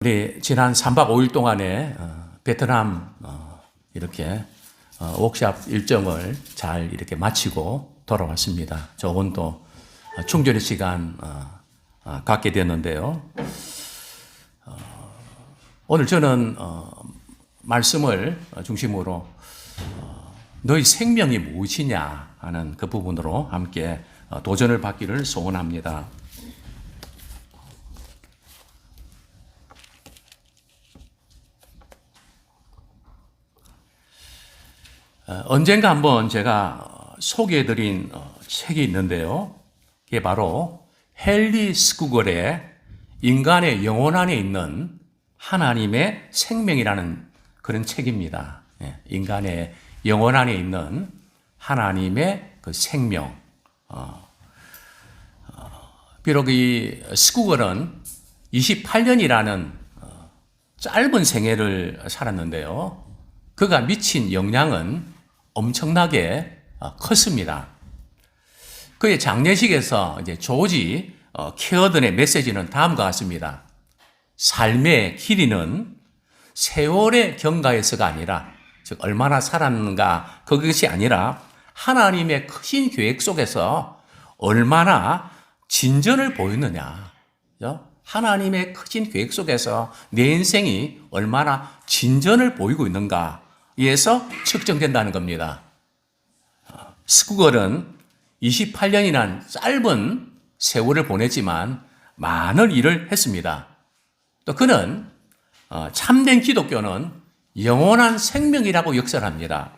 우리 지난 3박 5일 동안에 베트남 이렇게 워크숍 일정을 잘 이렇게 마치고 돌아왔습니다. 좋은 또 충전의 시간 갖게 됐는데요. 오늘 저는 말씀을 중심으로 너희 생명이 무엇이냐 하는 그 부분으로 함께 도전을 받기를 소원합니다. 언젠가 한번 제가 소개해드린 책이 있는데요. 그게 바로 헨리 스쿠걸의 인간의 영혼 안에 있는 하나님의 생명이라는 그런 책입니다. 인간의 영혼 안에 있는 하나님의 그 생명. 비록 이 스쿠걸은 28년이라는 짧은 생애를 살았는데요. 그가 미친 영향은 엄청나게 컸습니다. 그의 장례식에서 이제 조지 케어든의 메시지는 다음과 같습니다. 삶의 길이는 세월의 경과에서가 아니라, 즉 얼마나 살았는가 그것이 아니라 하나님의 크신 계획 속에서 얼마나 진전을 보였느냐. 하나님의 크신 계획 속에서 내 인생이 얼마나 진전을 보이고 있는가에서 측정된다는 겁니다. 스쿠걸은 28년이란 짧은 세월을 보냈지만 많은 일을 했습니다. 또 그는 참된 기독교는 영원한 생명이라고 역설합니다.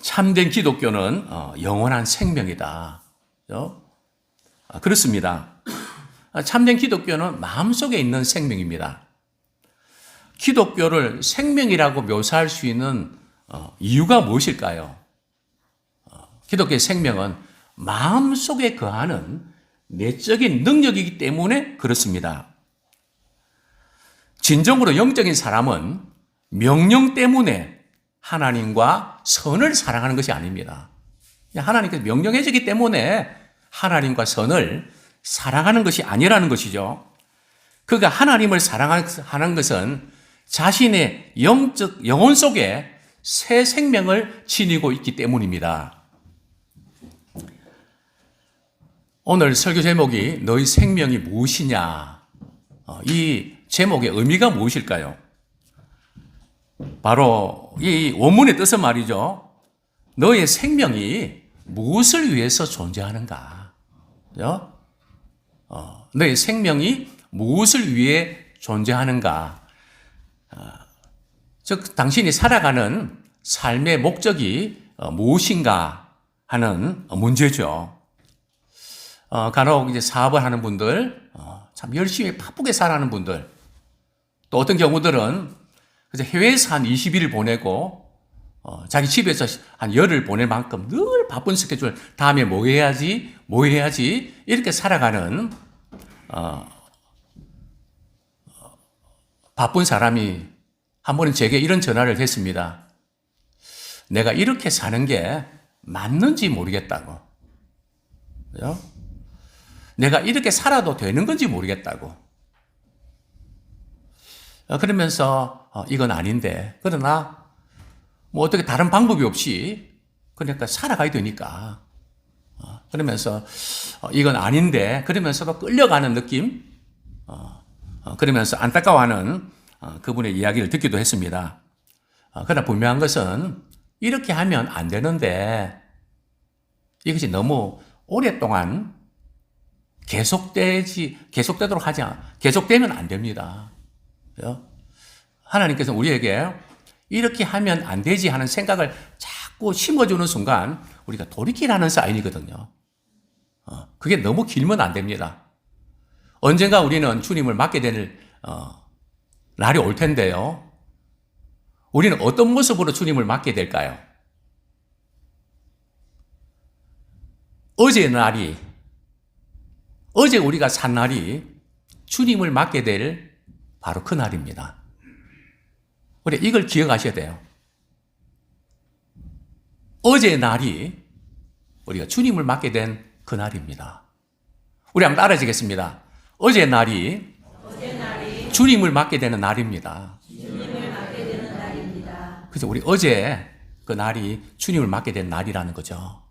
참된 기독교는 영원한 생명이다. 그렇습니다. 참된 기독교는 마음속에 있는 생명입니다. 기독교를 생명이라고 묘사할 수 있는 이유가 무엇일까요? 기독교의 생명은 마음속에 거하는 내적인 능력이기 때문에 그렇습니다. 진정으로 영적인 사람은 명령 때문에 하나님과 선을 사랑하는 것이 아닙니다. 하나님께서 명령해 주기 때문에 하나님과 선을 사랑하는 것이 아니라는 것이죠. 그가 하나님을 사랑하는 것은 자신의 영혼 속에 새 생명을 지니고 있기 때문입니다. 오늘 설교 제목이 너희 생명이 무엇이냐? 이 제목의 의미가 무엇일까요? 바로 이 원문의 뜻은 말이죠. 너의 생명이 무엇을 위해서 존재하는가? 너의 생명이 무엇을 위해 존재하는가? 즉, 당신이 살아가는 삶의 목적이 무엇인가 하는 문제죠. 간혹 이제 사업을 하는 분들, 참 열심히 바쁘게 살아가는 분들, 또 어떤 경우들은 해외에서 한 20일을 보내고, 자기 집에서 한 열흘 보낼 만큼 늘 바쁜 스케줄, 다음에 뭐 해야지, 이렇게 살아가는, 바쁜 사람이 한 번은 제게 이런 전화를 했습니다. 내가 이렇게 사는 게 맞는지 모르겠다고. 내가 이렇게 살아도 되는 건지 모르겠다고. 그러면서 이건 아닌데, 그러나 뭐 어떻게 다른 방법이 없이 그러니까 살아가야 되니까. 그러면서 이건 아닌데, 그러면서도 끌려가는 느낌, 그러면서 안타까워하는 그분의 이야기를 듣기도 했습니다. 그러나 분명한 것은 이렇게 하면 안 되는데 이것이 너무 오랫동안 계속되도록 하지 않아. 계속되면 안 됩니다. 하나님께서 우리에게 이렇게 하면 안 되지 하는 생각을 자꾸 심어주는 순간 우리가 돌이키라는 사인이거든요. 그게 너무 길면 안 됩니다. 언젠가 우리는 주님을 맡게 될 날이 올 텐데요. 우리는 어떤 모습으로 주님을 맡게 될까요? 어제 우리가 산 날이 주님을 맡게 될 바로 그 날입니다. 우리 이걸 기억하셔야 돼요. 어제 날이 우리가 주님을 맡게 된 그 날입니다. 우리 한번 따라하시겠습니다. 어제 날이 주님을 맡게 되는 날입니다. 주님을 맡게 되는 날입니다. 그래서 우리 어제 그 날이 주님을 맡게 된 날이라는 거죠.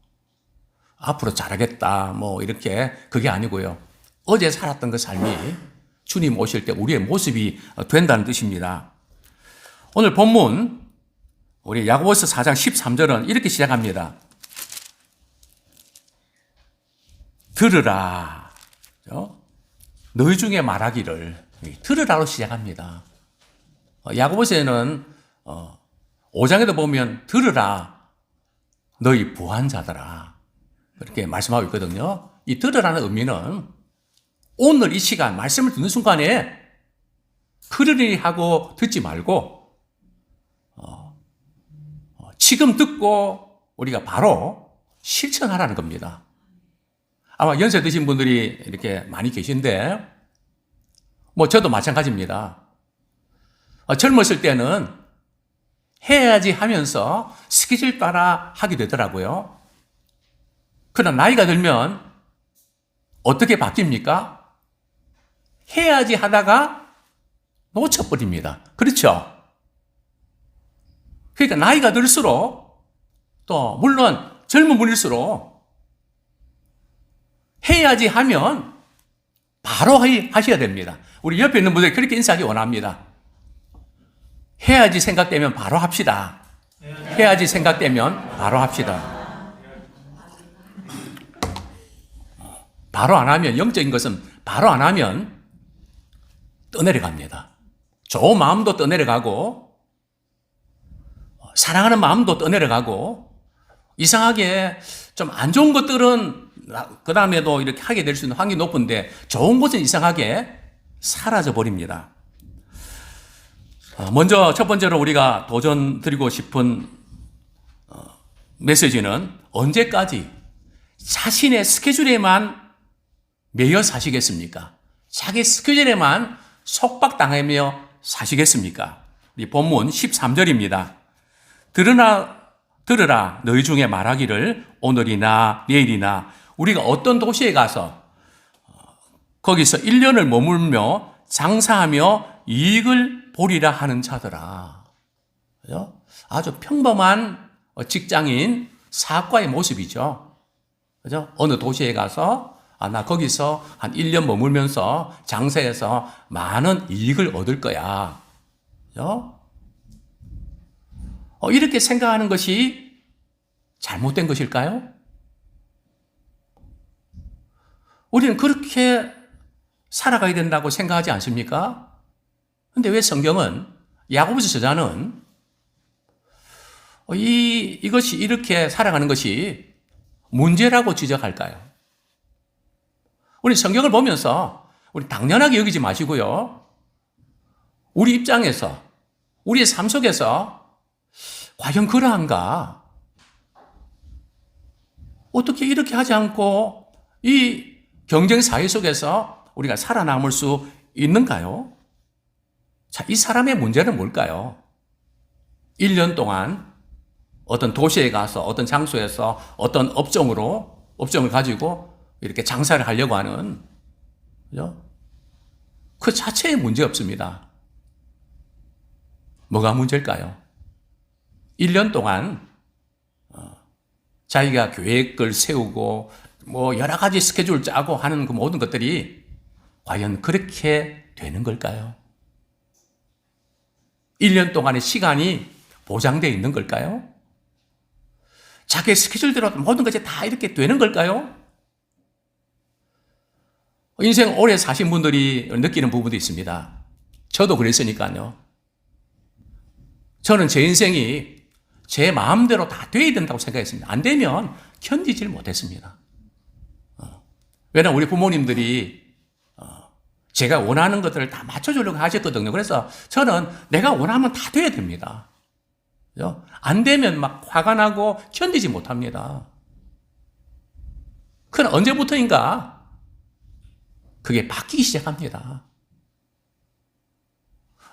앞으로 잘하겠다, 뭐, 이렇게, 그게 아니고요. 어제 살았던 그 삶이 주님 오실 때 우리의 모습이 된다는 뜻입니다. 오늘 본문, 우리 야고보서 4장 13절은 이렇게 시작합니다. 들으라. 너희 중에 말하기를. 들으라로 시작합니다. 야고보서에는 5장에도 보면 들으라. 너희 부한자들아. 그렇게 말씀하고 있거든요. 이 들으라는 의미는 오늘 이 시간 말씀을 듣는 순간에 그러니 하고 듣지 말고 지금 듣고 우리가 바로 실천하라는 겁니다. 아마 연세 드신 분들이 이렇게 많이 계신데 뭐 저도 마찬가지입니다. 젊었을 때는 해야지 하면서 스케줄 따라 하게 되더라고요. 그러나 나이가 들면 어떻게 바뀝니까? 해야지 하다가 놓쳐버립니다. 그렇죠? 그러니까 나이가 들수록 또 물론 젊은 분일수록 해야지 하면 바로 하셔야 됩니다. 우리 옆에 있는 분들이 그렇게 인사하기 원합니다. 해야지 생각되면 바로 합시다. 해야지 생각되면 바로 합시다. 바로 안 하면, 영적인 것은 바로 안 하면 떠내려갑니다. 좋은 마음도 떠내려가고, 사랑하는 마음도 떠내려가고, 이상하게 좀 안 좋은 것들은 그 다음에도 이렇게 하게 될 수 있는 확률이 높은데, 좋은 것은 이상하게 사라져 버립니다. 먼저 첫 번째로 우리가 도전 드리고 싶은 메시지는 언제까지 자신의 스케줄에만 매여 사시겠습니까? 자기 스케줄에만 속박당하며 사시겠습니까? 이 본문 13절입니다. 들으라 너희 중에 말하기를 오늘이나 내일이나 우리가 어떤 도시에 가서 거기서 1년을 머물며 장사하며 이익을 보리라 하는 자들아. 아주 평범한 직장인 사학과의 모습이죠. 그죠? 어느 도시에 가서 나 거기서 한 1년 머물면서 장사해서 많은 이익을 얻을 거야. 그죠? 이렇게 생각하는 것이 잘못된 것일까요? 우리는 그렇게 살아가야 된다고 생각하지 않습니까? 근데 왜 성경은, 야고보서 저자는 이것이 이렇게 살아가는 것이 문제라고 지적할까요? 우리 성경을 보면서 우리 당연하게 여기지 마시고요. 우리 입장에서, 우리의 삶 속에서 과연 그러한가? 어떻게 이렇게 하지 않고 이 경쟁 사회 속에서 우리가 살아남을 수 있는가요? 자, 이 사람의 문제는 뭘까요? 1년 동안 어떤 도시에 가서 어떤 장소에서 어떤 업종을 가지고 이렇게 장사를 하려고 하는, 그죠? 그 자체에 문제 없습니다. 뭐가 문제일까요? 1년 동안 자기가 계획을 세우고 뭐 여러 가지 스케줄 짜고 하는 그 모든 것들이 과연 그렇게 되는 걸까요? 1년 동안의 시간이 보장되어 있는 걸까요? 자기의 스케줄대로 모든 것이 다 이렇게 되는 걸까요? 인생 오래 사신 분들이 느끼는 부분도 있습니다. 저도 그랬으니까요. 저는 제 인생이 제 마음대로 다 돼야 된다고 생각했습니다. 안 되면 견디질 못했습니다. 왜냐하면 우리 부모님들이 제가 원하는 것들을 다 맞춰주려고 하셨거든요. 그래서 저는 내가 원하면 다 돼야 됩니다. 안 되면 막 화가 나고 견디지 못합니다. 그건 언제부터인가 그게 바뀌기 시작합니다.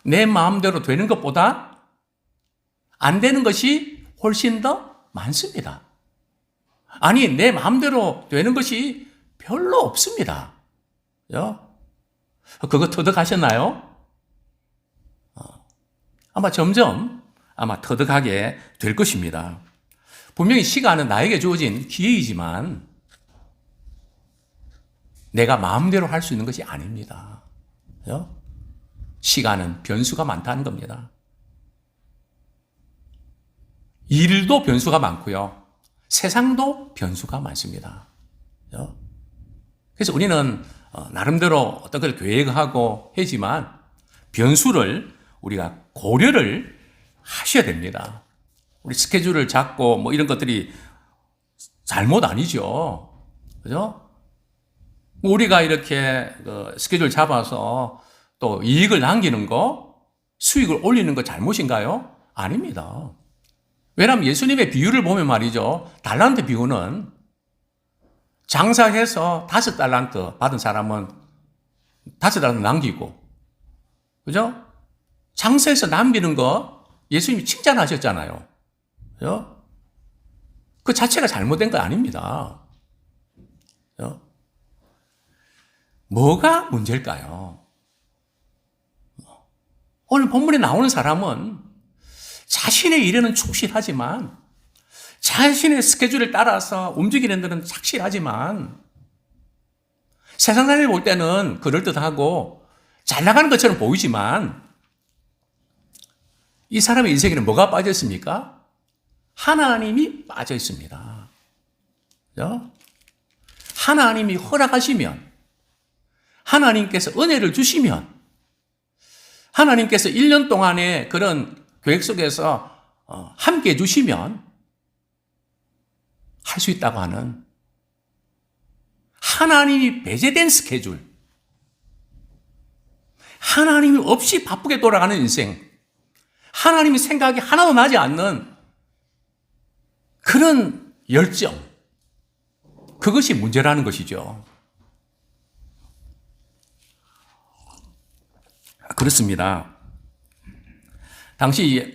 내 마음대로 되는 것보다 안 되는 것이 훨씬 더 많습니다. 아니, 내 마음대로 되는 것이 별로 없습니다. 그거 터득하셨나요? 아마 점점 터득하게 될 것입니다. 분명히 시간은 나에게 주어진 기회이지만 내가 마음대로 할 수 있는 것이 아닙니다. 그죠? 시간은 변수가 많다는 겁니다. 일도 변수가 많고요. 세상도 변수가 많습니다. 그죠? 그래서 우리는 나름대로 어떤 걸 계획하고 하지만 변수를 우리가 고려를 하셔야 됩니다. 우리 스케줄을 잡고 뭐 이런 것들이 잘못 아니죠. 그죠? 우리가 이렇게 스케줄 잡아서 또 이익을 남기는 거, 수익을 올리는 거 잘못인가요? 아닙니다. 왜냐하면 예수님의 비유를 보면 말이죠. 달란트 비유는 장사해서 5달란트 받은 사람은 5달란트 남기고, 그죠? 장사해서 남기는 거 예수님이 칭찬하셨잖아요. 그죠? 그 자체가 잘못된 거 아닙니다. 그죠? 뭐가 문제일까요? 오늘 본문에 나오는 사람은 자신의 일에는 충실하지만 자신의 스케줄을 따라서 움직이는 데는 착실하지만 세상 사람이 볼 때는 그럴듯하고 잘 나가는 것처럼 보이지만 이 사람의 인생에는 뭐가 빠져 있습니까? 하나님이 빠져 있습니다. 그죠? 하나님이 허락하시면, 하나님께서 은혜를 주시면, 하나님께서 1년 동안의 그런 계획 속에서 함께 해주시면 할 수 있다고 하는 하나님이 배제된 스케줄, 하나님이 없이 바쁘게 돌아가는 인생, 하나님의 생각이 하나도 나지 않는 그런 열정, 그것이 문제라는 것이죠. 그렇습니다. 당시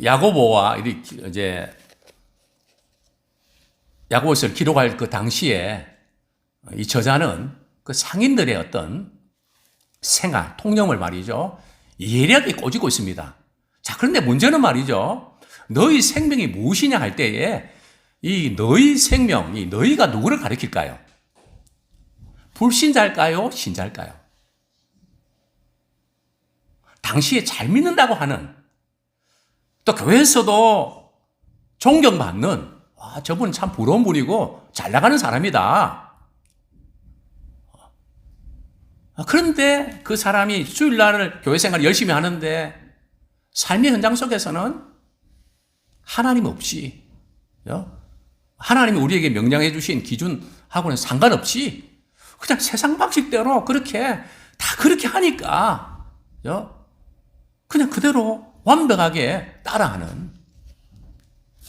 야고보와 이제 야고보서를 기록할 그 당시에 이 저자는 그 상인들의 어떤 생활, 통념을 말이죠, 예리하게 꼬집고 있습니다. 자, 그런데 문제는 말이죠, 너희 생명이 무엇이냐 할 때에 이 너희 생명, 이 너희가 누구를 가리킬까요? 불신자일까요? 신자일까요? 당시에 잘 믿는다고 하는, 또 교회에서도 존경받는, 저분은 참 부러운 분이고 잘 나가는 사람이다. 그런데 그 사람이 주일날을 교회 생활을 열심히 하는데 삶의 현장 속에서는 하나님 없이, 하나님이 우리에게 명령해 주신 기준하고는 상관없이 그냥 세상 방식대로 그렇게 다 그렇게 하니까 그냥 그대로 완벽하게 따라하는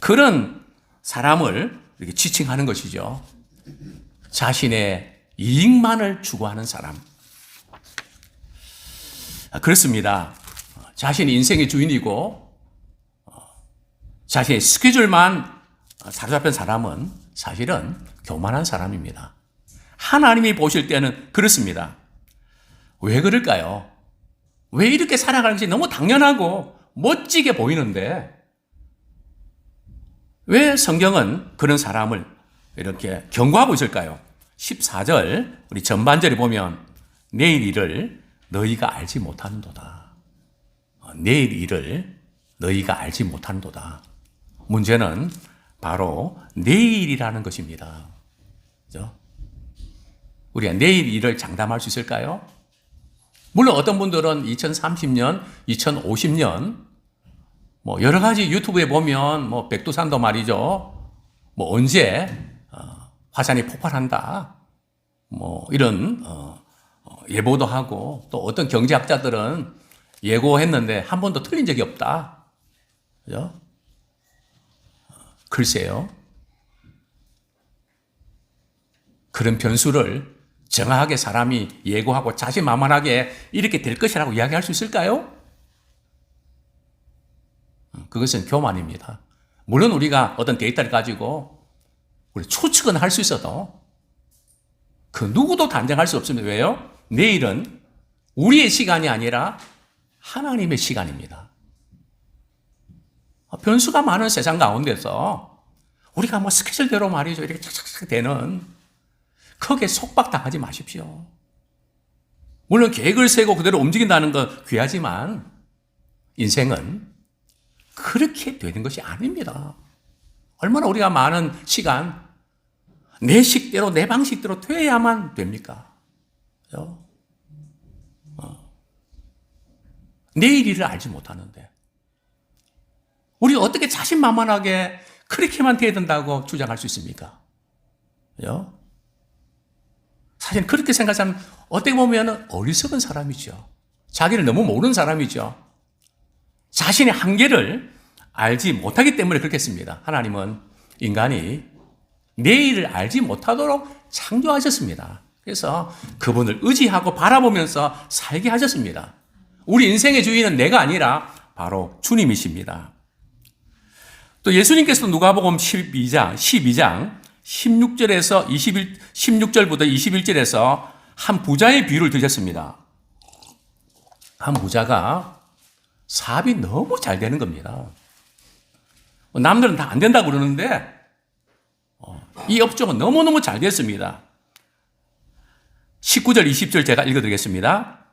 그런 사람을 이렇게 지칭하는 것이죠. 자신의 이익만을 추구하는 사람. 그렇습니다. 자신이 인생의 주인이고 자신의 스케줄만 사로잡힌 사람은 사실은 교만한 사람입니다. 하나님이 보실 때는 그렇습니다. 왜 그럴까요? 왜 이렇게 살아가는 것이 너무 당연하고 멋지게 보이는데 왜 성경은 그런 사람을 이렇게 경고하고 있을까요? 14절 우리 전반절에 보면 내일 일을 너희가 알지 못하는도다. 내일 일을 너희가 알지 못하는도다. 문제는 바로 내일이라는 것입니다. 그죠? 우리가 내일 일을 장담할 수 있을까요? 물론 어떤 분들은 2030년, 2050년 여러 가지 유튜브에 보면 백두산도 말이죠. 언제 화산이 폭발한다. 이런 예보도 하고 또 어떤 경제학자들은 예고했는데 한 번도 틀린 적이 없다. 그죠? 글쎄요. 그런 변수를 정확하게 사람이 예고하고 자신만만하게 이렇게 될 것이라고 이야기할 수 있을까요? 그것은 교만입니다. 물론 우리가 어떤 데이터를 가지고 우리 추측은 할 수 있어도 그 누구도 단정할 수 없습니다. 왜요? 내일은 우리의 시간이 아니라 하나님의 시간입니다. 변수가 많은 세상 가운데서 우리가 뭐 스케줄대로 말이죠. 이렇게 착착착 되는 크게 속박당하지 마십시오. 물론 계획을 세고 그대로 움직인다는 건 귀하지만 인생은 그렇게 되는 것이 아닙니다. 얼마나 우리가 많은 시간 내 식대로 내 방식대로 되어야만 됩니까? 그죠? 내일 일을 알지 못하는데 우리 어떻게 자신만만하게 그렇게만 돼야 된다고 주장할 수 있습니까? 그죠? 사실 그렇게 생각하면 어떻게 보면 어리석은 사람이죠. 자기를 너무 모르는 사람이죠. 자신의 한계를 알지 못하기 때문에 그렇게 했습니다. 하나님은 인간이 내일을 알지 못하도록 창조하셨습니다. 그래서 그분을 의지하고 바라보면서 살게 하셨습니다. 우리 인생의 주인은 내가 아니라 바로 주님이십니다. 또 예수님께서도 누가복음 12장 16절부터 21절에서 한 부자의 비유를 드셨습니다. 한 부자가 사업이 너무 잘 되는 겁니다. 남들은 다 안 된다고 그러는데 이 업종은 너무너무 잘 됐습니다. 19절 20절 제가 읽어드리겠습니다.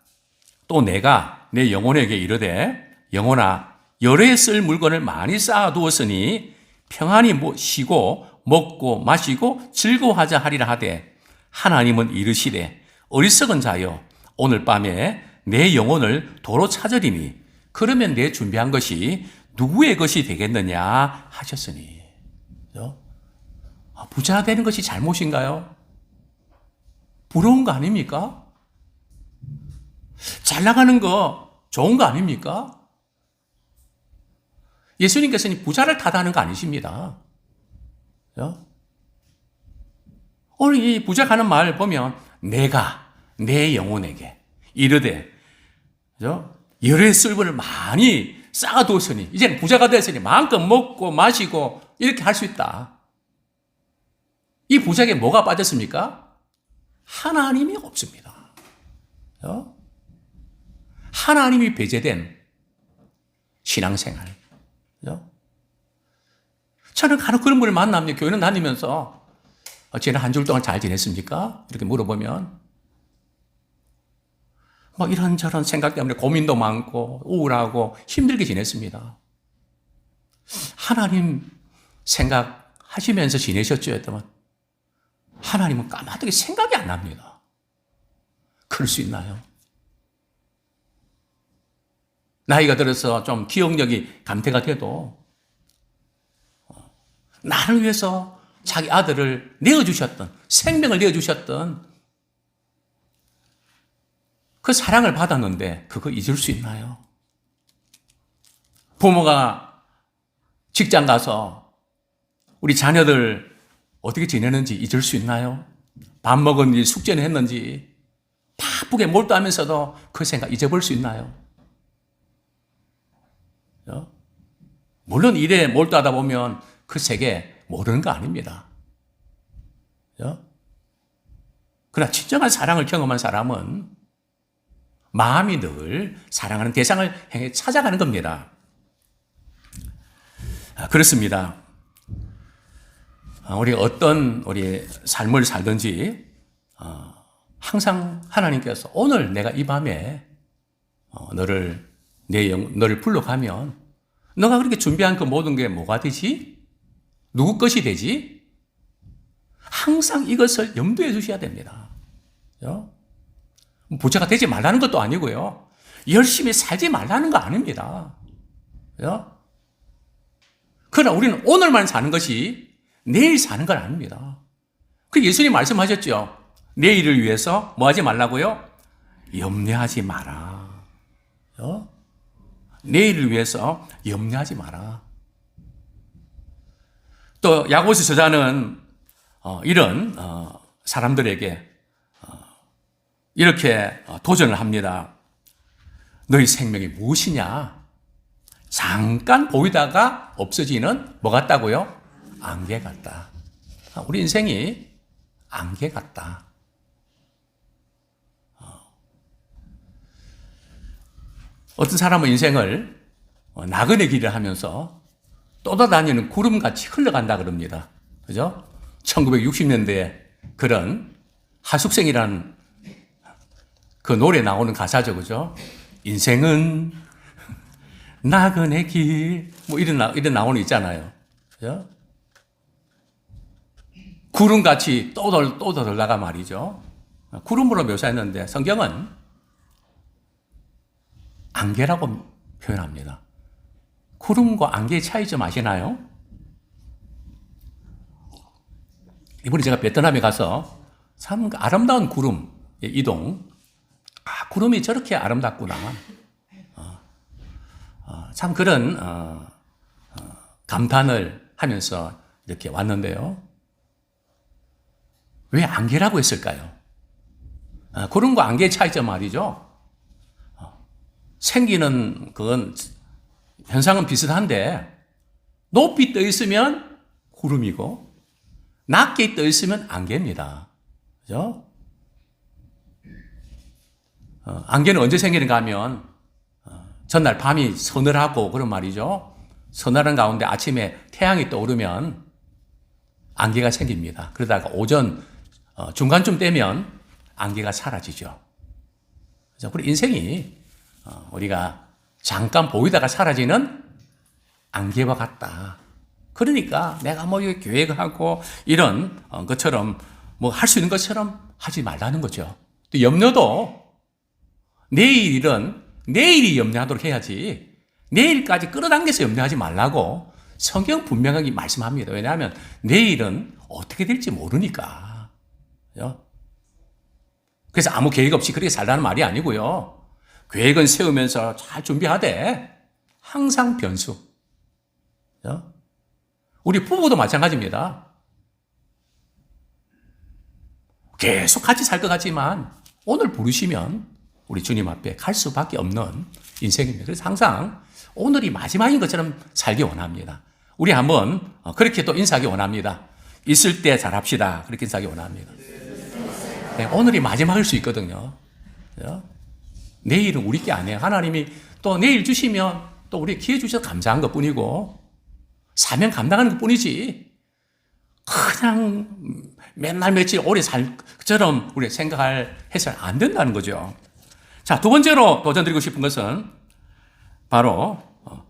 또 내가 내 영혼에게 이르되 영혼아 열에 쓸 물건을 많이 쌓아두었으니 평안히 쉬고 먹고 마시고 즐거워하자 하리라 하되 하나님은 이르시되 어리석은 자여 오늘 밤에 내 영혼을 도로 찾으리니 그러면 내 준비한 것이 누구의 것이 되겠느냐 하셨으니. 부자 되는 것이 잘못인가요? 부러운 거 아닙니까? 잘 나가는 거 좋은 거 아닙니까? 예수님께서는 부자를 탓하는 거 아니십니다. 오늘 이 부자 가는 말 보면 내가 내 영혼에게 이르되 열의 쓸분을 많이 쌓아두었으니 이제는 부자가 됐으니 마음껏 먹고 마시고 이렇게 할 수 있다. 이 부자에게 뭐가 빠졌습니까? 하나님이 없습니다. 하나님이 배제된 신앙생활. 저는 간혹 그런 분을 만납니다. 교회는 다니면서 쟤는 한 주 동안 잘 지냈습니까? 이렇게 물어보면 막 이런저런 생각 때문에 고민도 많고 우울하고 힘들게 지냈습니다. 하나님 생각하시면서 지내셨죠? 했더니 하나님은 까마득히 생각이 안 납니다. 그럴 수 있나요? 나이가 들어서 좀 기억력이 감퇴가 돼도 나를 위해서 자기 아들을 내어주셨던, 생명을 내어주셨던 그 사랑을 받았는데 그거 잊을 수 있나요? 부모가 직장 가서 우리 자녀들 어떻게 지내는지 잊을 수 있나요? 밥 먹었는지 숙제는 했는지 바쁘게 몰두하면서도 그 생각 잊어버릴 수 있나요? 물론 일에 몰두하다 보면 그 세계 모르는 거 아닙니다. 그러나 진정한 사랑을 경험한 사람은 마음이 늘 사랑하는 대상을 향해 찾아가는 겁니다. 그렇습니다. 우리 어떤 우리 삶을 살든지 항상 하나님께서 오늘 내가 이 밤에 너를 불러가면 너가 그렇게 준비한 그 모든 게 뭐가 되지? 누구 것이 되지? 항상 이것을 염두에 두셔야 됩니다. 부자가 되지 말라는 것도 아니고요. 열심히 살지 말라는 거 아닙니다. 그러나 우리는 오늘만 사는 것이 내일 사는 건 아닙니다. 그 예수님 말씀하셨죠. 내일을 위해서 뭐 하지 말라고요? 염려하지 마라. 내일을 위해서 염려하지 마라. 또 야고보서 저자는 이런 사람들에게 이렇게 도전을 합니다. 너희 생명이 무엇이냐? 잠깐 보이다가 없어지는 뭐 같다고요? 안개 같다. 우리 인생이 안개 같다. 어떤 사람은 인생을 나그네 길을 하면서 떠다니는 구름같이 흘러간다 그럽니다. 그죠? 1960년대에 그런 하숙생이라는 그 노래 나오는 가사죠. 그죠? 인생은 나그네 길, 뭐 이런 나오는 있잖아요. 그죠? 구름같이 떠돌다가 말이죠. 구름으로 묘사했는데 성경은 안개라고 표현합니다. 구름과 안개의 차이 좀 아시나요? 이번에 제가 베트남에 가서 참 아름다운 구름의 이동. 아, 구름이 저렇게 아름답구나. 참 그런 감탄을 하면서 이렇게 왔는데요. 왜 안개라고 했을까요? 구름과 안개의 차이점 말이죠. 생기는 그건 현상은 비슷한데 높이 떠 있으면 구름이고 낮게 떠 있으면 안개입니다. 그죠? 안개는 언제 생기는가 하면 전날 밤이 서늘하고 그런 말이죠. 서늘한 가운데 아침에 태양이 떠오르면 안개가 생깁니다. 그러다가 오전 중간쯤 되면 안개가 사라지죠. 그래서 우리 인생이 우리가 잠깐 보이다가 사라지는 안개와 같다. 그러니까 내가 뭐 계획하고 이런 것처럼 뭐 할 수 있는 것처럼 하지 말라는 거죠. 또 염려도 내일이 염려하도록 해야지 내일까지 끌어당겨서 염려하지 말라고 성경 분명하게 말씀합니다. 왜냐하면 내일은 어떻게 될지 모르니까. 그래서 아무 계획 없이 그렇게 살라는 말이 아니고요. 계획은 세우면서 잘 준비하되 항상 변수. 우리 부부도 마찬가지입니다. 계속 같이 살 것 같지만 오늘 부르시면 우리 주님 앞에 갈 수밖에 없는 인생입니다. 그래서 항상 오늘이 마지막인 것처럼 살기 원합니다. 우리 한번 그렇게 또 인사하기 원합니다. 있을 때 잘합시다. 그렇게 인사하기 원합니다. 네, 오늘이 마지막일 수 있거든요. 내일은 우리 게 아니에요. 하나님이 또 내일 주시면 또 우리 기회 주셔서 감사한 것 뿐이고 사명 감당하는 것 뿐이지 그냥 맨날 며칠 오래 살 것처럼 우리 해서는 안 된다는 거죠. 자, 두 번째로 도전드리고 싶은 것은 바로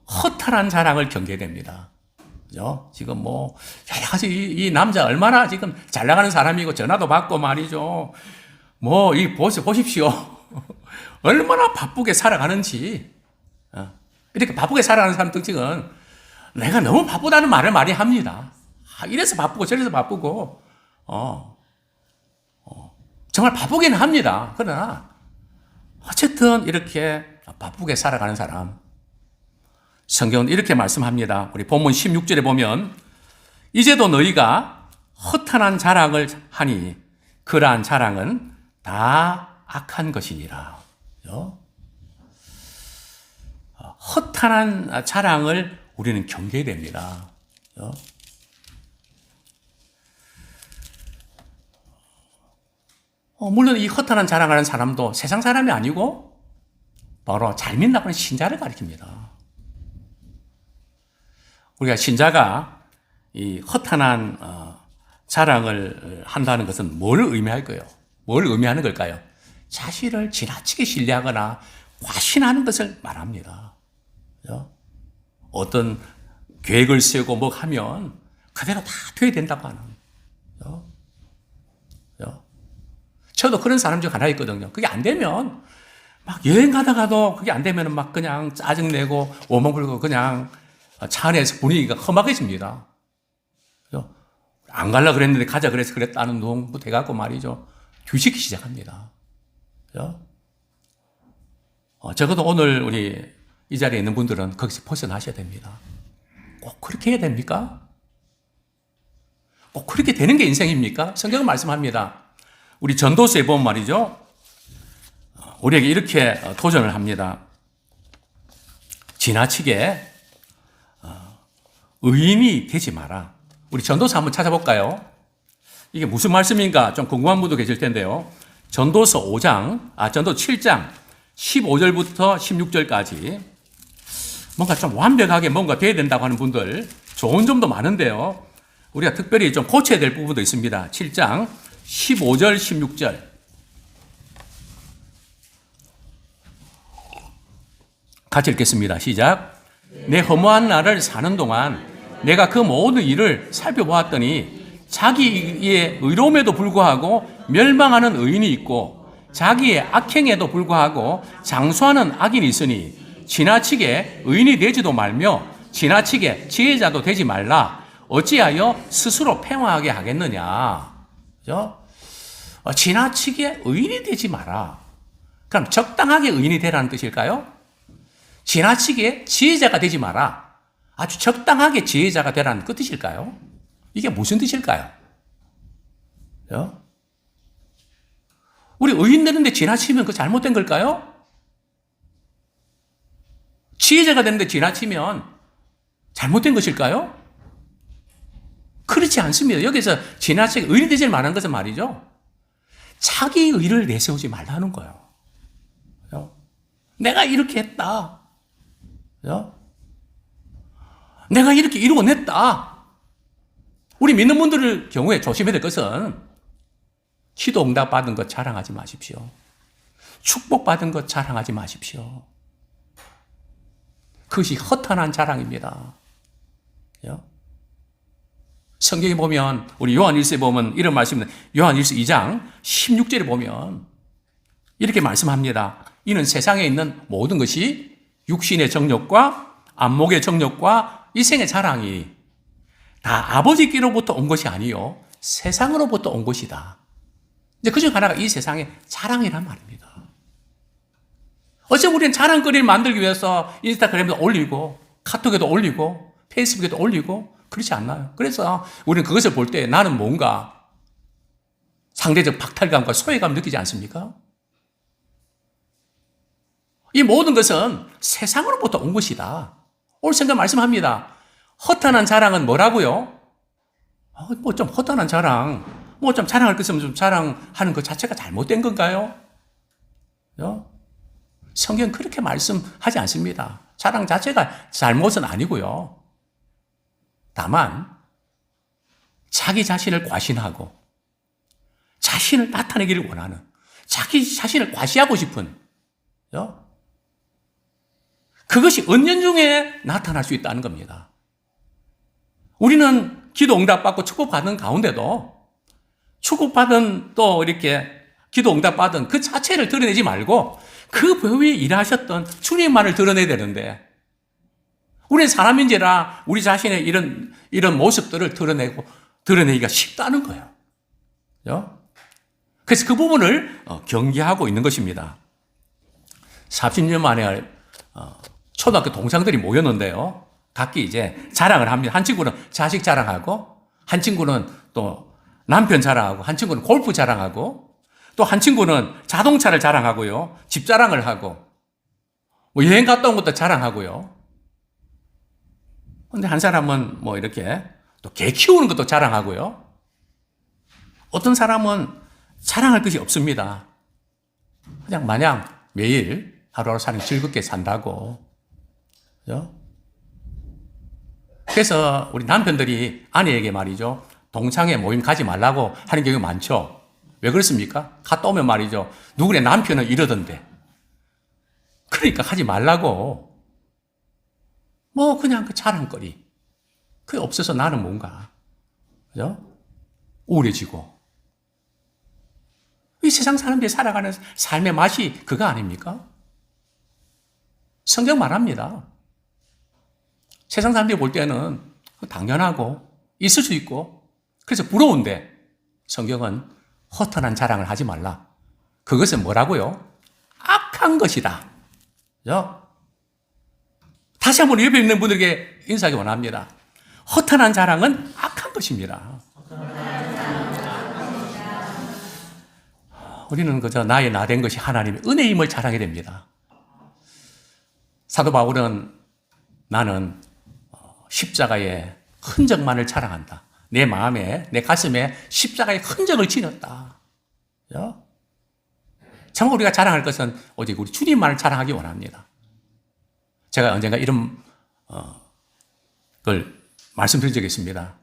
허탈한 자랑을 경계해야 됩니다. 그죠? 지금 뭐 여러 가지 이 남자 얼마나 지금 잘 나가는 사람이고 전화도 받고 말이죠. 뭐 이 보십시오. 얼마나 바쁘게 살아가는지. 이렇게 바쁘게 살아가는 사람 특징은 내가 너무 바쁘다는 말을 많이 합니다. 이래서 바쁘고 저래서 바쁘고 정말 바쁘기는 합니다. 그러나 어쨌든 이렇게 바쁘게 살아가는 사람 성경은 이렇게 말씀합니다. 우리 본문 16절에 보면 이제도 너희가 허탄한 자랑을 하니 그러한 자랑은 다 악한 것이니라. 허탄한 자랑을 우리는 경계해야 됩니다. 물론 이 허탄한 자랑하는 사람도 세상 사람이 아니고 바로 잘 믿나고 하는 신자를 가리킵니다. 우리가 신자가 이 허탄한 자랑을 한다는 것은 뭘 의미할까요? 뭘 의미하는 걸까요? 자신을 지나치게 신뢰하거나 과신하는 것을 말합니다. 어떤 계획을 세우고 뭐 하면 그대로 다 돼야 된다고 하는. 저도 그런 사람 중 하나 있거든요. 그게 안 되면 막 여행 가다가도 그게 안 되면 막 그냥 짜증내고 오목불고 그냥 차 안에서 분위기가 험악해집니다. 안 가려고 그랬는데 가자 그래서 그랬다는 둥 돼갖고 말이죠. 휴식이 시작합니다. 적어도 오늘 우리 이 자리에 있는 분들은 거기서 벗어나셔야 됩니다. 꼭 그렇게 해야 됩니까? 꼭 그렇게 되는 게 인생입니까? 성경은 말씀합니다. 우리 전도서에 보면 말이죠. 우리에게 이렇게 도전을 합니다. 지나치게 의인이 되지 마라. 우리 전도서 한번 찾아볼까요? 이게 무슨 말씀인가 좀 궁금한 분도 계실 텐데요. 전도서 7장 15절부터 16절까지 뭔가 좀 완벽하게 뭔가 돼야 된다고 하는 분들 좋은 점도 많은데요. 우리가 특별히 좀 고쳐야 될 부분도 있습니다. 7장 15절, 16절. 같이 읽겠습니다. 시작. 내 허무한 날을 사는 동안 내가 그 모든 일을 살펴보았더니 자기의 의로움에도 불구하고 멸망하는 의인이 있고 자기의 악행에도 불구하고 장수하는 악인이 있으니 지나치게 의인이 되지도 말며 지나치게 지혜자도 되지 말라. 어찌하여 스스로 폐화하게 하겠느냐. 그죠? 지나치게 의인이 되지 마라. 그럼 적당하게 의인이 되라는 뜻일까요? 지나치게 지혜자가 되지 마라. 아주 적당하게 지혜자가 되라는 그 뜻일까요? 이게 무슨 뜻일까요? 그죠? 우리 의인 되는데 지나치면 그 잘못된 걸까요? 지혜자가 되는데 지나치면 잘못된 것일까요? 그렇지 않습니다. 여기서 지나치게 의인이 되지 말라는 것은 말이죠. 자기 의를 내세우지 말라는 거예요. 그죠? 내가 이렇게 했다. 그죠? 내가 이렇게 이루어냈다. 우리 믿는 분들의 경우에 조심해야 될 것은 기도 응답 받은 것 자랑하지 마십시오. 축복받은 것 자랑하지 마십시오. 그것이 허탄한 자랑입니다. 그죠? 성경에 보면 우리 요한 1서에 보면 이런 말씀입니다. 요한 1서 2장 16절에 보면 이렇게 말씀합니다. 이는 세상에 있는 모든 것이 육신의 정욕과 안목의 정욕과 이생의 자랑이 다 아버지께로부터 온 것이 아니요 세상으로부터 온 것이다. 이제 그중 하나가 이 세상의 자랑이란 말입니다. 어째 우리는 자랑거리를 만들기 위해서 인스타그램에도 올리고 카톡에도 올리고 페이스북에도 올리고 그렇지 않나요? 그래서 우리는 그것을 볼 때 나는 뭔가 상대적 박탈감과 소외감을 느끼지 않습니까? 이 모든 것은 세상으로부터 온 것이다. 오늘 성경 말씀합니다. 허탄한 자랑은 뭐라고요? 뭐 좀 허탄한 자랑, 뭐 좀 자랑할 것이면 좀 자랑하는 것 자체가 잘못된 건가요? 성경 그렇게 말씀하지 않습니다. 자랑 자체가 잘못은 아니고요. 다만 자기 자신을 과신하고 자신을 나타내기를 원하는 자기 자신을 과시하고 싶은 그것이 은연중에 나타날 수 있다는 겁니다. 우리는 기도 응답받고 축복받는 가운데도 축복받은 또 이렇게 기도 응답받은 그 자체를 드러내지 말고 그 배후에 일하셨던 주님만을 드러내야 되는데 우리는 사람인지라 우리 자신의 이런 모습들을 드러내기가 쉽다는 거예요. 그래서 그 부분을 경계하고 있는 것입니다. 40년 만에 초등학교 동창들이 모였는데요. 각기 이제 자랑을 합니다. 한 친구는 자식 자랑하고, 한 친구는 또 남편 자랑하고, 한 친구는 골프 자랑하고, 또 한 친구는 자동차를 자랑하고요. 집 자랑을 하고, 뭐 여행 갔다 온 것도 자랑하고요. 근데 한 사람은 뭐 이렇게 또 개 키우는 것도 자랑하고요. 어떤 사람은 자랑할 것이 없습니다. 그냥 마냥 매일 하루하루 사는 즐겁게 산다고. 그죠? 그래서 우리 남편들이 아내에게 말이죠. 동창회 모임 가지 말라고 하는 경우가 많죠. 왜 그렇습니까? 갔다 오면 말이죠. 누구네 남편은 이러던데. 그러니까 하지 말라고. 뭐 그냥 그 자랑거리. 그게 없어서 나는 뭔가. 그죠? 우울해지고. 이 세상 사람들이 살아가는 삶의 맛이 그거 아닙니까? 성경 말합니다. 세상 사람들이 볼 때는 당연하고 있을 수 있고 그래서 부러운데 성경은 허탄한 자랑을 하지 말라. 그것은 뭐라고요? 악한 것이다. 그죠? 다시 한번 옆에 있는 분들에게 인사하기 원합니다. 허탄한 자랑은 악한 것입니다. 우리는 그저 나의 나된 것이 하나님의 은혜의 힘을 자랑해야 됩니다. 사도 바울은 나는 십자가의 흔적만을 자랑한다. 내 마음에, 내 가슴에 십자가의 흔적을 지녔다. 정말 우리가 자랑할 것은 오직 우리 주님만을 자랑하기 원합니다. 제가 언젠가 이런 걸 말씀드린 적이 있습니다.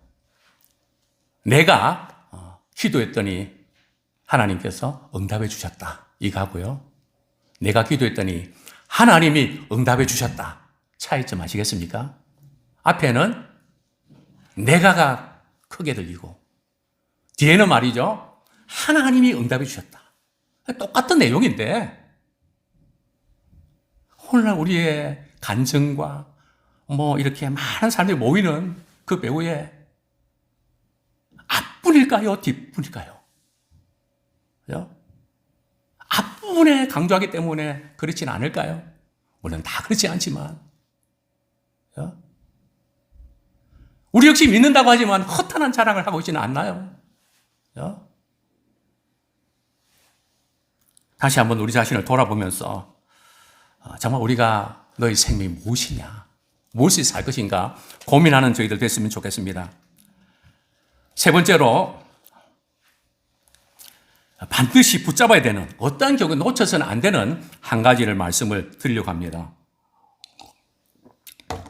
내가 기도했더니 하나님께서 응답해 주셨다. 이거하고요. 내가 기도했더니 하나님이 응답해 주셨다. 차이점 아시겠습니까? 앞에는 내가가 크게 들리고 뒤에는 말이죠. 하나님이 응답해 주셨다. 똑같은 내용인데 오늘날 우리의 간증과 이렇게 많은 사람들이 모이는 그 배후에 앞분일까요? 뒷분일까요? 그죠? 앞부분에 강조하기 때문에 그렇진 않을까요? 물론 다 그렇지 않지만. 그죠? 우리 역시 믿는다고 하지만 허탄한 자랑을 하고 있지는 않나요? 그죠? 다시 한번 우리 자신을 돌아보면서 정말 우리가 너의 생명이 무엇이냐, 무엇을 살 것인가 고민하는 저희들 됐으면 좋겠습니다. 세 번째로 반드시 붙잡아야 되는 어떠한 경우에 놓쳐서는 안 되는 한 가지를 말씀을 드리려고 합니다.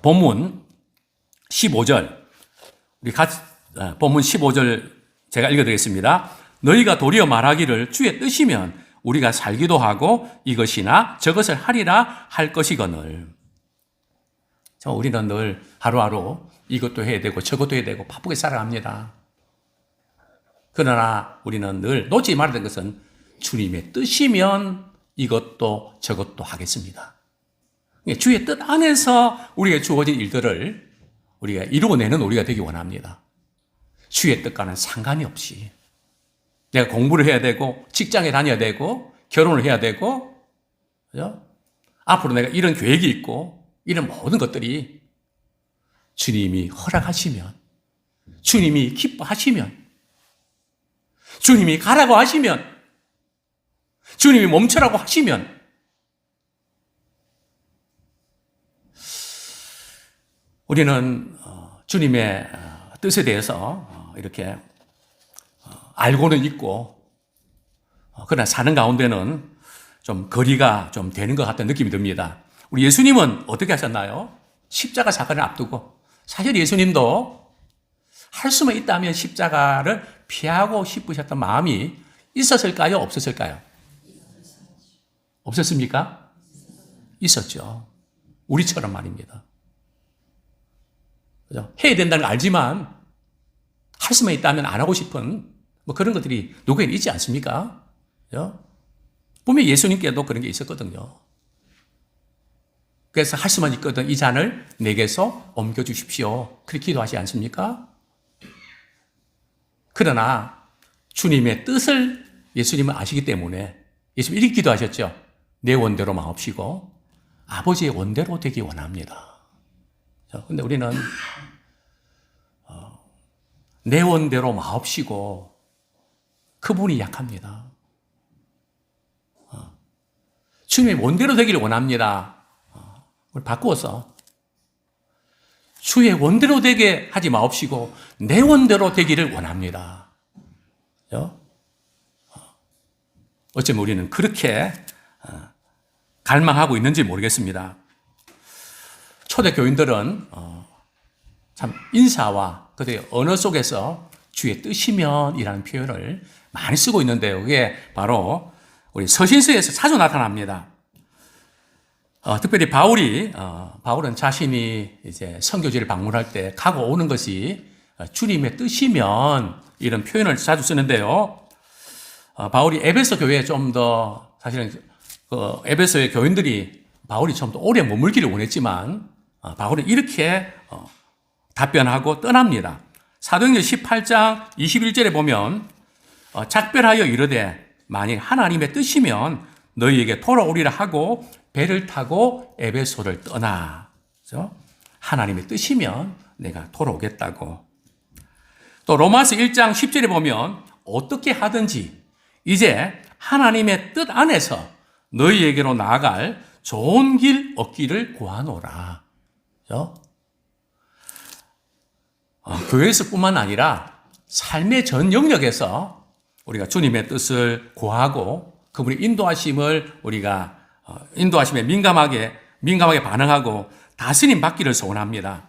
본문 15절 본문 15절 제가 읽어드리겠습니다. 너희가 도리어 말하기를 주의 뜻이면 우리가 살기도 하고 이것이나 저것을 하리라 할 것이거늘. 우리는 늘 하루하루 이것도 해야 되고 저것도 해야 되고 바쁘게 살아갑니다. 그러나 우리는 늘 놓치지 말아야 될 것은 주님의 뜻이면 이것도 저것도 하겠습니다. 주의 뜻 안에서 우리에게 주어진 일들을 우리가 이루어내는 우리가 되기 원합니다. 주의 뜻과는 상관이 없이 내가 공부를 해야 되고 직장에 다녀야 되고 결혼을 해야 되고 그죠? 앞으로 내가 이런 계획이 있고 이런 모든 것들이 주님이 허락하시면 주님이 기뻐하시면 주님이 가라고 하시면 주님이 멈추라고 하시면 우리는 주님의 뜻에 대해서 이렇게 알고는 있고 그러나 사는 가운데는 좀 거리가 좀 되는 것 같은 느낌이 듭니다. 우리 예수님은 어떻게 하셨나요? 십자가 사건을 앞두고 사실 예수님도 할 수만 있다면 십자가를 피하고 싶으셨던 마음이 있었을까요? 없었을까요? 없었습니까? 있었죠. 우리처럼 말입니다. 그죠? 해야 된다는 걸 알지만 할 수만 있다면 안 하고 싶은 그런 것들이 누구에게 있지 않습니까? 그죠? 분명히 예수님께도 그런 게 있었거든요. 그래서 할 수만 있거든 이 잔을 내게서 옮겨주십시오. 그렇게 기도하지 않습니까? 그러나 주님의 뜻을 예수님은 아시기 때문에 예수님 이렇게 기도하셨죠. 내 원대로 마옵시고 아버지의 원대로 되기 원합니다. 그런데 우리는 내 원대로 마옵시고 그분이 약합니다. 주님의 원대로 되기를 원합니다. 우리 바꾸어서 주의 원대로 되게 하지 마옵시고 내 원대로 되기를 원합니다. 어쩌면 우리는 그렇게 갈망하고 있는지 모르겠습니다. 초대교인들은 참 인사와 그들의 언어 속에서 주의 뜻이면 이라는 표현을 많이 쓰고 있는데요. 그게 바로 우리 서신서에서 자주 나타납니다. 특별히 바울은 자신이 이제 선교지를 방문할 때 가고 오는 것이 주님의 뜻이면 이런 표현을 자주 쓰는데요. 바울이 에베소 교회에 좀 더 사실은 에베소의 교인들이 바울이 좀 더 오래 머물기를 원했지만 바울은 이렇게 답변하고 떠납니다. 사도행전 18장 21절에 보면 작별하여 이르되 만일 하나님의 뜻이면 너희에게 돌아오리라 하고 배를 타고 에베소를 떠나. 그렇죠? 하나님의 뜻이면 내가 돌아오겠다고. 또 로마서 1장 10절에 보면 어떻게 하든지 이제 하나님의 뜻 안에서 너희에게로 나아갈 좋은 길 얻기를 구하노라. 그렇죠? 교회에서뿐만 아니라 삶의 전 영역에서 우리가 주님의 뜻을 구하고 그분의 인도하심을 우리가 인도하심에 민감하게 반응하고 다스림 받기를 소원합니다.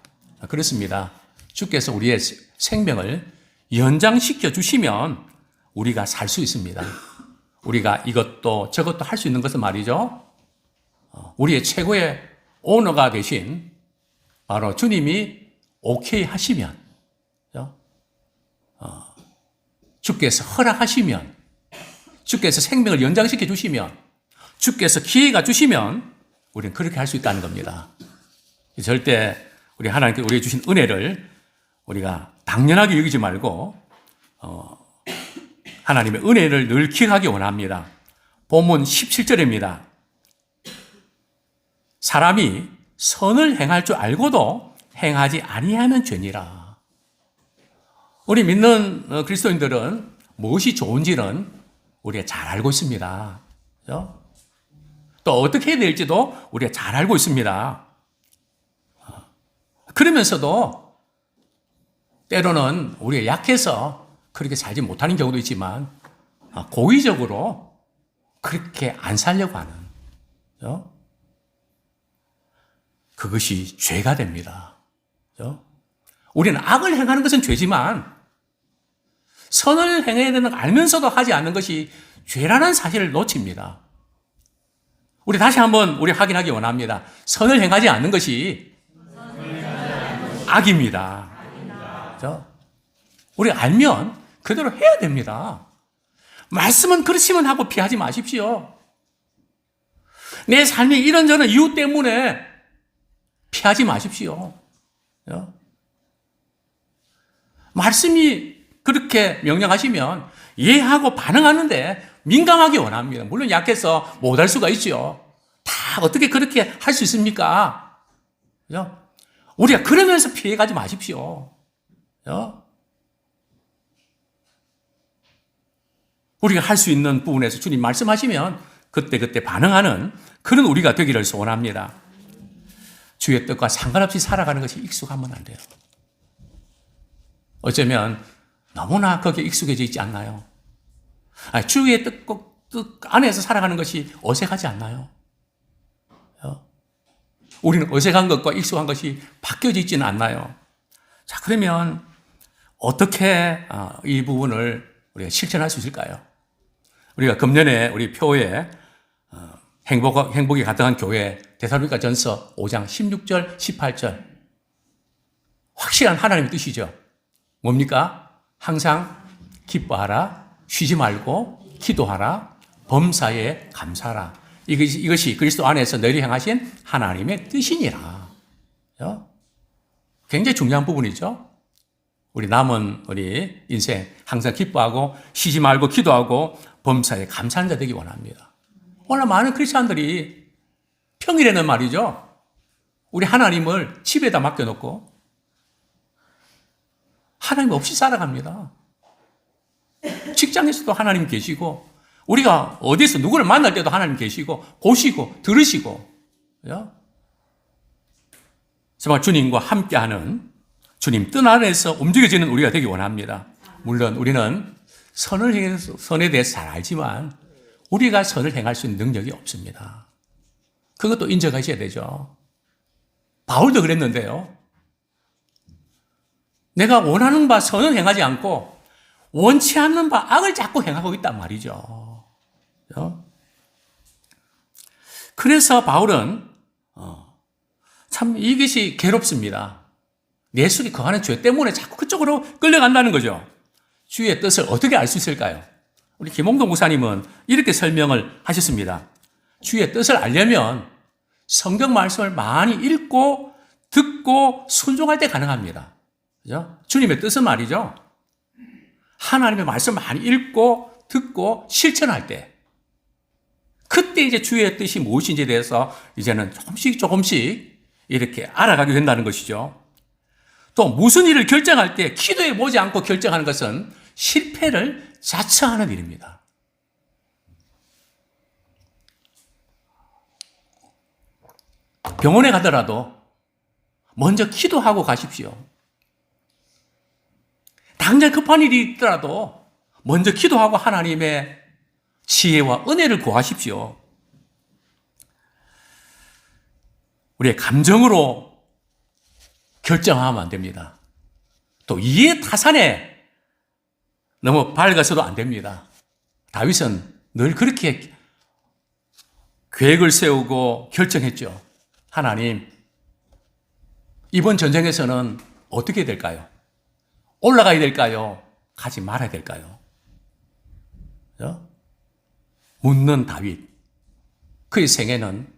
그렇습니다. 주께서 우리의 생명을 연장시켜 주시면 우리가 살 수 있습니다. 우리가 이것도 저것도 할 수 있는 것은 말이죠. 우리의 최고의 오너가 되신 바로 주님이 오케이 하시면, 주께서 허락하시면, 주께서 생명을 연장시켜 주시면, 주께서 기회가 주시면 우리는 그렇게 할 수 있다는 겁니다. 절대 우리 하나님께 우리에게 주신 은혜를 우리가 당연하게 여기지 말고 하나님의 은혜를 늘 기억하기 원합니다. 본문 17절입니다. 사람이 선을 행할 줄 알고도 행하지 아니하는 죄니라. 우리 믿는 그리스도인들은 무엇이 좋은지는 우리가 잘 알고 있습니다. 그렇죠? 또 어떻게 해야 될지도 우리가 잘 알고 있습니다. 그러면서도 때로는 우리가 약해서 그렇게 살지 못하는 경우도 있지만 고의적으로 그렇게 안 살려고 하는, 그렇죠? 그것이 죄가 됩니다. 그렇죠? 우리는 악을 행하는 것은 죄지만 선을 행해야 되는 걸 알면서도 하지 않는 것이 죄라는 사실을 놓칩니다. 우리 다시 한번 우리 확인하기 원합니다. 선을 행하지 않는 것이 악입니다. 그렇죠? 우리가 알면 그대로 해야 됩니다. 말씀은 그렇지만 하고 피하지 마십시오. 내 삶이 이런저런 이유 때문에 피하지 마십시오. 그렇죠? 말씀이 그렇게 명령하시면 이해하고 반응하는데 민감하기 원합니다. 물론 약해서 못할 수가 있죠. 다 어떻게 그렇게 할 수 있습니까? 그죠? 우리가 그러면서 피해가지 마십시오. 그죠? 우리가 할 수 있는 부분에서 주님 말씀하시면 그때그때 반응하는 그런 우리가 되기를 소원합니다. 주의 뜻과 상관없이 살아가는 것이 익숙하면 안 돼요. 어쩌면 너무나 거기에 익숙해져 있지 않나요? 주의 뜻 안에서 살아가는 것이 어색하지 않나요? 우리는 어색한 것과 익숙한 것이 바뀌어져 있지는 않나요? 자, 그러면 어떻게 이 부분을 우리가 실천할 수 있을까요? 우리가 금년에 우리 표에 행복이 가득한 교회 데살로니가 전서 5장 16절, 18절 확실한 하나님의 뜻이죠. 뭡니까? 항상 기뻐하라, 쉬지 말고 기도하라, 범사에 감사하라. 이것이 그리스도 안에서 너희 행하신 하나님의 뜻이니라. 굉장히 중요한 부분이죠. 우리 남은 우리 인생 항상 기뻐하고 쉬지 말고 기도하고 범사에 감사하는 자 되기 원합니다. 오늘 많은 크리스찬들이 평일에는 말이죠. 우리 하나님을 집에다 맡겨놓고 하나님 없이 살아갑니다. 직장에서도 하나님 계시고 우리가 어디서 누구를 만날 때도 하나님 계시고 보시고 들으시고, 정말 주님과 함께하는 주님 뜻 안에서 움직여지는 우리가 되기 원합니다. 물론 우리는 선에 대해서 잘 알지만 우리가 선을 행할 수 있는 능력이 없습니다. 그것도 인정하셔야 되죠. 바울도 그랬는데요. 내가 원하는 바 선을 행하지 않고 원치 않는 바 악을 자꾸 행하고 있단 말이죠. 그래서 바울은 참 이것이 괴롭습니다. 내 속에 거하는 죄 때문에 자꾸 그쪽으로 끌려간다는 거죠. 주의 뜻을 어떻게 알 수 있을까요? 우리 김홍동 목사님은 이렇게 설명을 하셨습니다. 주의 뜻을 알려면 성경 말씀을 많이 읽고 듣고 순종할 때 가능합니다. 그죠? 주님의 뜻은 말이죠. 하나님의 말씀을 많이 읽고 듣고 실천할 때 그때 이제 주의 뜻이 무엇인지에 대해서 이제는 조금씩 이렇게 알아가게 된다는 것이죠. 또 무슨 일을 결정할 때 기도해 보지 않고 결정하는 것은 실패를 자처하는 일입니다. 병원에 가더라도 먼저 기도하고 가십시오. 당장 급한 일이 있더라도 먼저 기도하고 하나님의 지혜와 은혜를 구하십시오. 우리의 감정으로 결정하면 안 됩니다. 또 이해 타산에 너무 밝아서도 안 됩니다. 다윗은 늘 그렇게 계획을 세우고 결정했죠. 하나님, 이번 전쟁에서는 어떻게 될까요? 올라가야 될까요? 가지 말아야 될까요? 묻는 다윗. 그의 생애는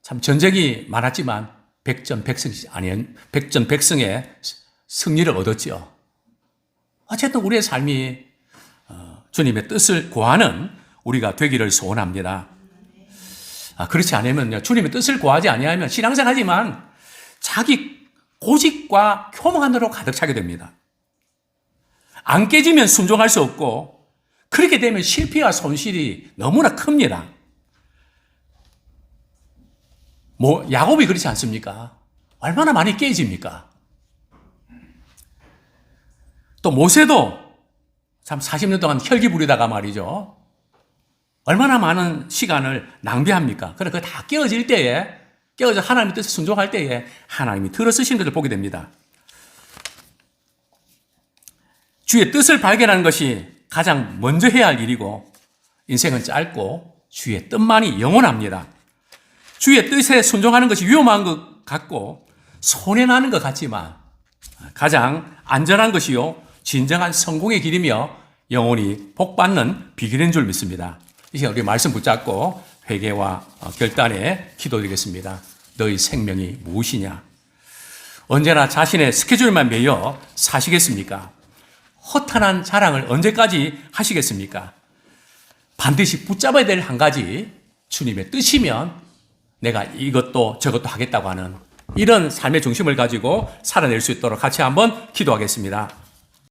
참 전쟁이 많았지만 백전백승의 승리를 얻었죠. 어쨌든 우리의 삶이 주님의 뜻을 구하는 우리가 되기를 소원합니다. 그렇지 않으면요, 주님의 뜻을 구하지 아니하면 신앙생활하지만 자기 고집과 교만으로 가득 차게 됩니다. 안 깨지면 순종할 수 없고, 그렇게 되면 실패와 손실이 너무나 큽니다. 야곱이 그렇지 않습니까? 얼마나 많이 깨집니까? 또 모세도 참 40년 동안 혈기 부리다가 말이죠. 얼마나 많은 시간을 낭비합니까? 그래, 그거 다 깨어질 때에, 깨어져 하나님의 뜻에 순종할 때에 하나님이 들어쓰시는 것을 보게 됩니다. 주의 뜻을 발견하는 것이 가장 먼저 해야 할 일이고, 인생은 짧고 주의 뜻만이 영원합니다. 주의 뜻에 순종하는 것이 위험한 것 같고 손해나는 것 같지만 가장 안전한 것이요 진정한 성공의 길이며 영원히 복받는 비결인 줄 믿습니다. 이 시간 우리 말씀 붙잡고 회개와 결단에 기도드리겠습니다. 너희 생명이 무엇이냐? 언제나 자신의 스케줄만 매여 사시겠습니까? 허탄한 자랑을 언제까지 하시겠습니까? 반드시 붙잡아야 될 한 가지, 주님의 뜻이면 내가 이것도 저것도 하겠다고 하는 이런 삶의 중심을 가지고 살아낼 수 있도록 같이 한번 기도하겠습니다.